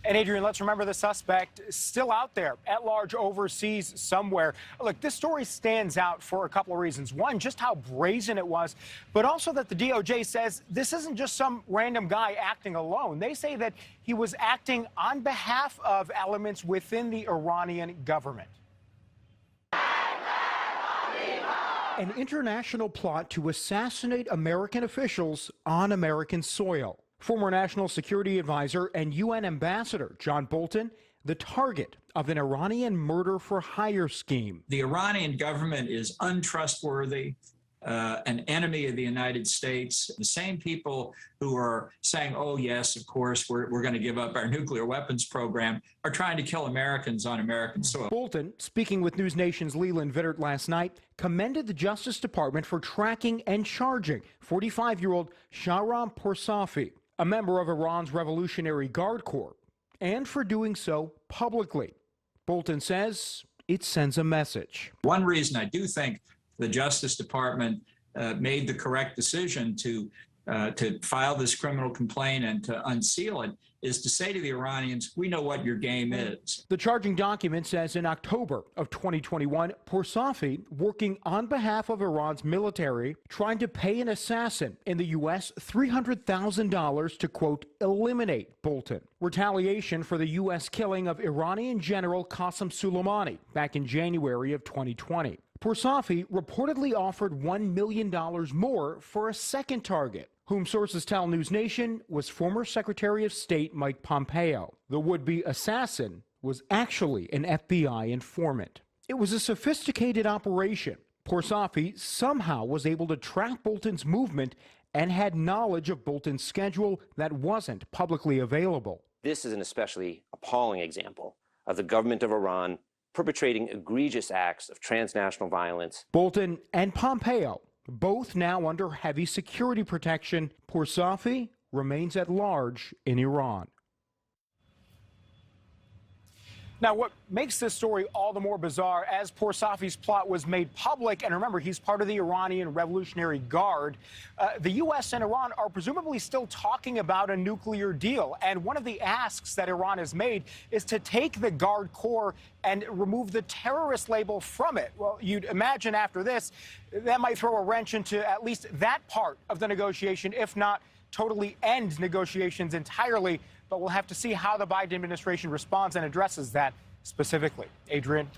And Adrian, let's remember the suspect is still out there at large overseas somewhere. Look, this story stands out for a couple of reasons. One, just how brazen it was, but also that the DOJ says this isn't just some random guy acting alone. They say that he was acting on behalf of elements within the Iranian government. An international plot to assassinate American officials on American soil. Former National Security Advisor and UN Ambassador John Bolton, the target of an Iranian murder-for-hire scheme. The Iranian government is untrustworthy, an enemy of the United States. The same people who are saying, oh, yes, of course, we're going to give up our nuclear weapons program, are trying to kill Americans on American soil. Bolton, speaking with News Nation's Leland Vittert last night, commended the Justice Department for tracking and charging 45-year-old Shahram Poursafi, a member of Iran's Revolutionary Guard Corps, and for doing so publicly. Bolton says it sends a message. One reason I do think the Justice Department made the correct decision to file this criminal complaint and to unseal it is to say to the Iranians, we know what your game is. The charging document says in October of 2021, Poursafi, working on behalf of Iran's military, tried to pay an assassin in the U.S. $300,000 to, quote, eliminate Bolton. Retaliation for the U.S. killing of Iranian General Qasem Soleimani back in January of 2020. Poursafi reportedly offered $1 million more for a second target, whom sources tell News Nation was former Secretary of State Mike Pompeo. The would-be assassin was actually an FBI informant. It was a sophisticated operation. Poursafi somehow was able to track Bolton's movement and had knowledge of Bolton's schedule that wasn't publicly available. This is an especially appalling example of the government of Iran perpetrating egregious acts of transnational violence. Bolton and Pompeo, both now under heavy security protection. Poursafi remains at large in Iran. Now, what makes this story all the more bizarre, as Poursafi's plot was made public, and remember, he's part of the Iranian Revolutionary Guard, the U.S. and Iran are presumably still talking about a nuclear deal. And one of the asks that Iran has made is to take the Guard Corps and remove the terrorist label from it. Well, you'd imagine after this, that might throw a wrench into at least that part of the negotiation, if not totally end negotiations entirely. But we'll have to see how the Biden administration responds and addresses that specifically. Adrian.